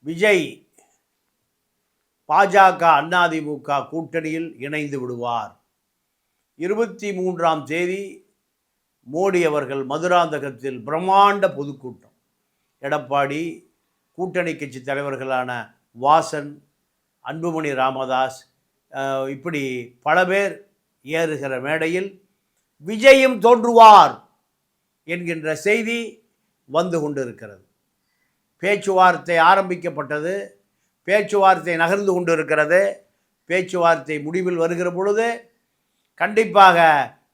விஜய் பாஜக அதிமுக கூட்டணியில் இணைந்து விடுவார். 23ஆம் தேதி மோடி அவர்கள் மதுராந்தகத்தில் பிரம்மாண்ட பொதுக்கூட்டம். எடப்பாடி, கூட்டணி கட்சி தலைவர்களான வாசன், அன்புமணி ராமதாஸ், இப்படி பல பேர் ஏறுகிற மேடையில் விஜயும் தோன்றுவார் என்கின்ற செய்தி வந்து கொண்டிருக்கிறது. பேச்சுவார்த்தை ஆரம்பிக்கப்பட்டது, பேச்சுவார்த்தை நகர்ந்து கொண்டிருக்கிறது. பேச்சுவார்த்தை முடிவில் வருகிற பொழுது கண்டிப்பாக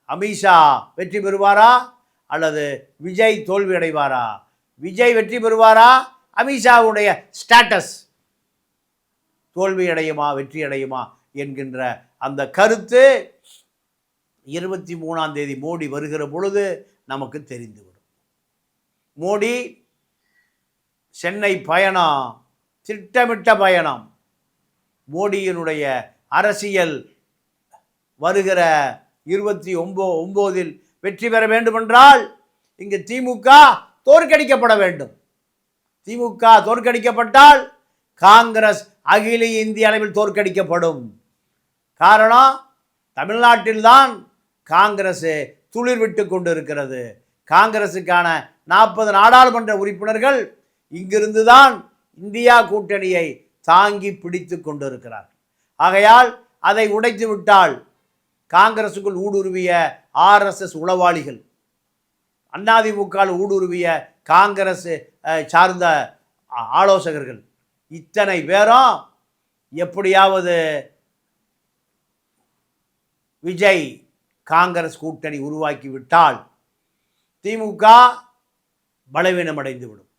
அமித்ஷா வெற்றி பெறுவாரா அல்லது விஜய் தோல்வி அடைவாரா? விஜய் வெற்றி பெறுவாரா? அமித்ஷாவுடைய ஸ்டேட்டஸ் தோல்வி அடையுமா வெற்றி அடையுமா என்கின்ற அந்த கருத்து 23ஆம் தேதி மோடி வருகிற பொழுது நமக்கு தெரிந்துவிடும். மோடி சென்னை பயணம் திட்டமிட்ட பயணம். மோடியினுடைய அரசியல் வருகிற 29இல் வெற்றி பெற வேண்டுமென்றால் இங்கு திமுக தோற்கடிக்கப்பட வேண்டும். திமுக தோற்கடிக்கப்பட்டால் காங்கிரஸ் அகில இந்திய அளவில் தோற்கடிக்கப்படும். காரணம், தமிழ்நாட்டில்தான் காங்கிரஸ் துளிர் விட்டு கொண்டு இருக்கிறது. காங்கிரஸுக்கான 40 நாடாளுமன்ற உறுப்பினர்கள் இங்கிருந்து தான் இந்தியா கூட்டணியை தாங்கி பிடித்து கொண்டிருக்கிறார்கள். ஆகையால் அதை உடைத்து விட்டால் காங்கிரஸுக்குள் ஊடுருவிய ஆர்எஸ்எஸ் உளவாளிகள், அதிமுக ஊடுருவிய காங்கிரஸ் சார்ந்த ஆலோசகர்கள், இத்தனை பேரும் எப்படியாவது விஜய் காங்கிரஸ் கூட்டணி உருவாக்கிவிட்டால் திமுக பலவீனமடைந்துவிடும்.